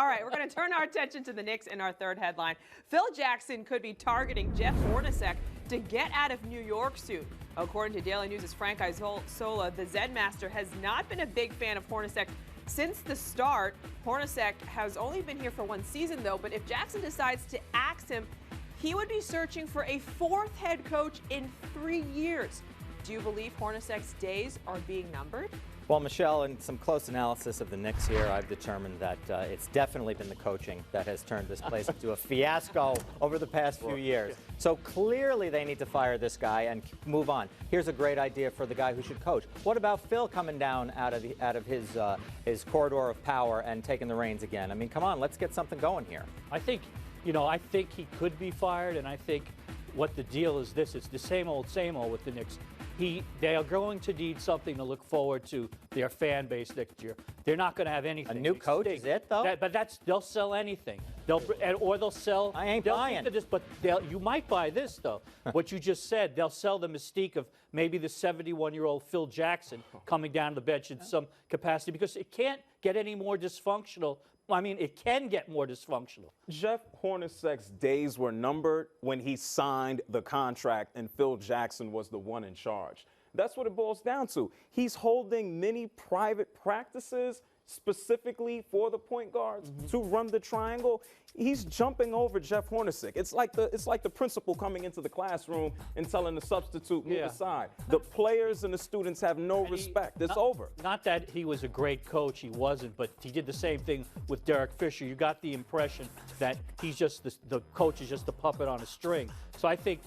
All right, we're going to turn our attention to the Knicks in our third headline. Phil Jackson could be targeting Jeff Hornacek to get out of New York soon. According to Daily News' Frank Isola, the Zen Master has not been a big fan of Hornacek since the start. Hornacek has only been here for one season, though, but if Jackson decides to axe him, he would be searching for a fourth head coach in 3 years. Do you believe Hornacek's days are being numbered? Well, Michelle, in some close analysis of the Knicks here, I've determined that it's definitely been the coaching that has turned this place into a fiasco over the past few years. So clearly they need to fire this guy and move on. Here's a great idea for the guy who should coach. What about Phil coming down out of his corridor of power and taking the reins again? I mean, come on, let's get something going here. I think he could be fired, and I think what the deal is this. It's the same old with the Knicks. They are going to need something to look forward to their fan base next year. They're not going to have anything. A new coach is it, though? They'll sell anything. They'll sell. I ain't buying. But you might buy this, though. What you just said, they'll sell the mystique of maybe the 71-year-old Phil Jackson coming down to the bench in some capacity, because it can't get any more dysfunctional. I mean, it can get more dysfunctional. Jeff Hornacek's days were numbered when he signed the contract and Phil Jackson was the one in charge. That's what it boils down to. He's holding many private practices specifically for the point guards to run the triangle. He's jumping over Jeff Hornacek. It's like the principal coming into the classroom and telling the substitute, move aside. The players and the students have no respect. It's over. Not that he was a great coach, he wasn't, but he did the same thing with Derek Fisher. You got the impression that he's just the coach is just a puppet on a string. So I think,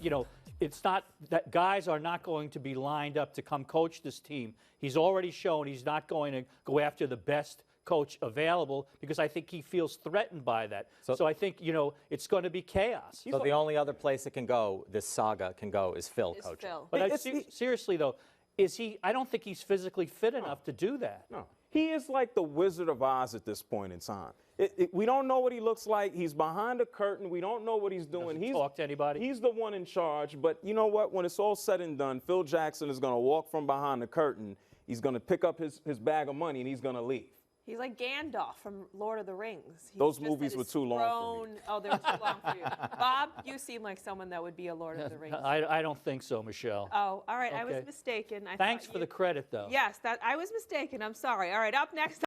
it's not that guys are not going to be lined up to come coach this team. He's already shown he's not going to go after the best coach available, because I think he feels threatened by that. So I think, it's going to be chaos. So the only other place it can go, this saga can go, is Phil coaching. But seriously, though, I don't think he's physically fit enough to do that. No. He is like the Wizard of Oz at this point in time. We don't know what he looks like. He's behind a curtain. We don't know what he's doing. Doesn't talk to anybody. He's the one in charge. But you know what? When it's all said and done, Phil Jackson is going to walk from behind the curtain. He's going to pick up his bag of money, and he's going to leave. He's like Gandalf from Lord of the Rings. Those movies were too long for me. Oh, they were too long for you. Bob, you seem like someone that would be a Lord of the Rings. I don't think so, Michelle. Oh, all right. Okay. I was mistaken. Thanks for the credit, though. Yes, I was mistaken. I'm sorry. All right, up next.